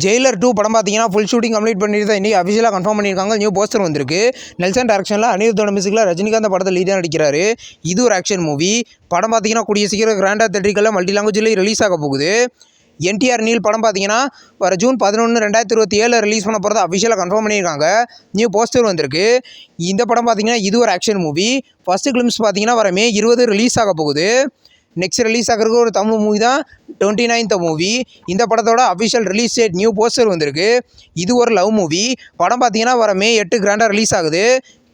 Jailer 2 படம் பார்த்தீங்கன்னா full shooting complete பண்ணிட்டு தான் இன்றைக்கி அஃபிஷியலாக கன்ஃபார்ம் பண்ணியிருக்காங்க. நியூ போஸ்டர் வந்திருக்கு. நெல்சன் டைரக்ஷனில் அனிருத்தோட மியூசிக்கில் ரஜினிகாந்த் படத்தில் லீடாக நடிக்கிறாரு. இது ஒரு ஆக்ஷன் மூவி. படம் பார்த்தீங்கன்னா கூடிய சீக்கிரம் கிராண்டாக தேட்டரிக்கெல்லாம் மல்டி லாங்குவேஜில் ரிலீஸ் ஆக போகுது. என்டிஆர் நீல் படம் பார்த்தீங்கன்னா வர ஜூன் 11, 2027 ரிலீஸ் பண்ண போகிறத அஃபிஷியலாக கன்ஃபார்ம் பண்ணியிருக்காங்க. நியூ போஸ்டர் வந்திருக்கு. இந்த படம் பார்த்தீங்கன்னா இது ஒரு ஆக்ஷன் மூவி. ஃபர்ஸ்ட் கிளிம்ஸ் பார்த்தீங்கன்னா வர மே 20 ரிலீஸ் ஆக போகுது. நெக்ஸ்ட் ரிலீஸ் ஆகிறதுக்கு ஒரு தமிழ் மூவி தான் 29th மூவி. இந்த படத்தோட official release date new poster வந்திருக்கு. இது ஒரு லவ் மூவி. படம் பார்த்தீங்கன்னா வர மே 8 கிராண்டாக ரிலீஸ் ஆகுது.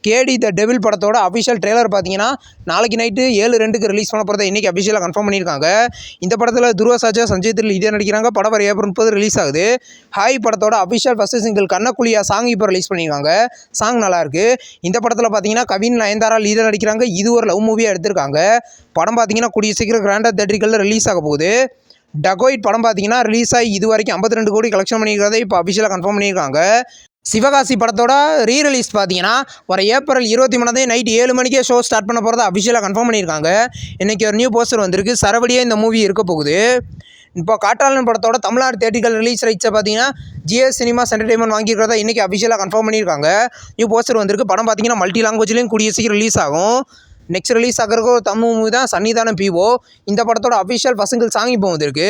கேடி த டெவில் படத்தோட அஃபிஷியல் ட்ரெய்லர் பார்த்தீங்கன்னா நாளைக்கு நைட்டு 7/2 ரிலீஸ் பண்ண போகிறத இன்றைக்கி அஃபிஷியலாக கன்ஃபார்ம் பண்ணியிருக்காங்க. இந்த படத்தில் துருவா சாஜா, சஞ்சய் தில் இதே நடிக்கிறாங்க. படம் வர ஏப்ரல் 30 ரிலீஸ் ஆகுது. ஹாய் படத்தோட அஃபிஷியல் ஃபஸ்ட்டு சிங்கிள் கண்ணக்குழியா சாங் இப்போ ரிலீஸ் பண்ணியிருக்காங்க. சாங் நல்லாயிருக்கு. இந்த படத்தில் பார்த்தீங்கன்னா கவின், நயன்தாரா லீடர் நடிக்கிறாங்க. இது ஒரு லவ் மூவியாக எடுத்திருக்காங்க. படம் பார்த்தீங்கன்னா கூடிய சீக்கிரம் கிராண்டாக தேட்டரிக்கலில் ரிலீஸ் ஆக போகுது. டகோயிட் படம் பார்த்தீங்கன்னா ரிலீஸ் ஆகி இது வரைக்கும் 52 கோடி கலெக்ஷன் பண்ணியிருக்கிறத இப்போ அஃபிஷியலாக கன்ஃபார்ம் பண்ணியிருக்காங்க. சிவகாசி படத்தோட ரீரிலீஸ் பார்த்தீங்கன்னா வர ஏப்ரல் 23 நைட் 7 மணிக்கே ஷோ ஸ்டார்ட் பண்ண போகிறத அஃபிஷியலாக கன்ஃபார்ம் பண்ணியிருக்காங்க. இன்றைக்கி ஒரு நியூ போஸ்டர் வந்திருக்கு. சரவடியாக இந்த மூவி இருக்க போகுது. இப்போ காட்டாளன் படத்தோட தமிழ்நாடு தேட்டரிக்கல் ரிலீஸ் ரைட்ஸை பார்த்தீங்கன்னா ஜிஎஸ் சினிமாஸ் என்டர்டைன்மெண்ட் வாங்கியிருக்கிறதா இன்றைக்கி அஃபிஷியலாக கன்ஃபார்ம் பண்ணியிருக்காங்க. நியூ போஸ்டர் வந்திருக்கு. படம் பார்த்தீங்கன்னா மல்டி லாங்குவேஜ்லேயும் கூடிய சீக்கிரம் ரிலீஸ் ஆகும். நெக்ஸ்ட் ரிலீஸ் ஆகிறதுக்கு ஒரு தமிழ் மூவி தான் சன்னிதானம் பிஓ. இந்த படத்தோட அஃபிஷியல் ஃபர்ஸ்ட் சாங் இப்போ வந்திருக்கு.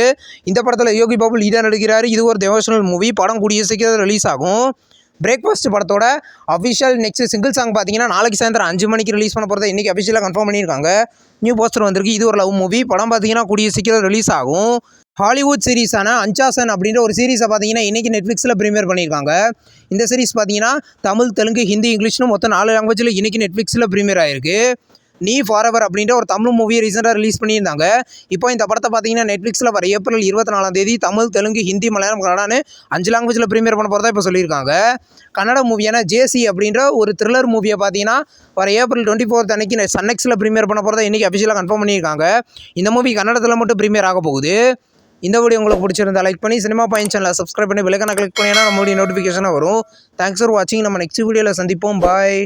இந்த படத்தில் யோகி பாபு லீடாக நடிக்கிறாரு. இது ஒரு டிவோஷனல் மூவி. படம் கூடிய சீக்கிரம் ரிலீஸ் ஆகும். பிரேக்ஃபாஸ்ட் படத்தோட அஃபிஷியல் நெக்ஸ்ட் சிங்கிள் சாங் பார்த்தீங்கன்னா நாளைக்கு சாயந்தரம் 5 மணிக்கு ரிலீஸ் பண்ண போகிறத இன்றைக்கி அஃபிஷியலாக கன்ஃபார்ம் பண்ணியிருக்காங்க. நியூ போஸ்டர் வந்திருக்கு. இது ஒரு லவ் மூவி. படம் பார்த்தீங்கன்னா கூடிய சீக்கிரம் ரிலீஸ் ஆகும். ஹாலிவுட் சீரிஸான அன்சாசன் அப்படின்ற ஒரு சீரிஸை பார்த்தீங்கன்னா இன்றைக்கி நெட்ஃப்ளிக்ஸில் ப்ரீமியர் பண்ணியிருக்காங்க. இந்த சீரிஸ் பார்த்தீங்கன்னா தமிழ், தெலுங்கு, ஹிந்தி, இங்கிலீஷ்னு மொத்தம் 4 லாங்குவேஜில் இன்றைக்கி நெட்ஃப்ளிக்ஸில் ப்ரீமியர் ஆயிருக்கு. நீ ஃபாரெவர் அப்படின்ற ஒரு தமிழ் மூவியை ரீசெண்டாக ரிலீஸ் பண்ணியிருந்தாங்க. இப்போ இந்த படத்தை பார்த்தீங்கன்னா நெட்ஃப்ளிக்ஸில் வர ஏப்ரல் 24 தமிழ், தெலுங்கு, ஹிந்தி, மலையாளம், கன்னடான்னு 5 லாங்குவேஜில் ப்ரீமியர் பண்ண போகிறதா இப்போ சொல்லியிருக்காங்க. கன்னட மூவியான ஜேசி அப்படின்ற ஒரு த்ரில்லர் மூவியை பார்த்தீங்கன்னா வர ஏப்ரல் 24 அன்னைக்கு சன்னெக்ஸில் ப்ரீமியர் பண்ண போகிறதா இன்றைக்கி அஃபிஷியலாக கன்ஃபார்ம் பண்ணியிருக்காங்க. இந்த மூவி கன்னடத்தில் மட்டும் ப்ரீமியர் ஆக போகுது. இந்த வீடியோ உங்களுக்கு பிடிச்சிருந்தா லைக் பண்ணி சினிமா பாயிண்ட் சேனலை சப்ஸ்கிரைப் பண்ணி பெல் ஐகானை கிளிக் பண்ணினா நம்மளுடைய நோட்டிஃபிகேஷனாக வரும். தேங்க்ஸ் ஃபார் வாட்சிங். நம்ம நெக்ஸ்ட் வீடியோவில் சந்திப்போம். பாய்.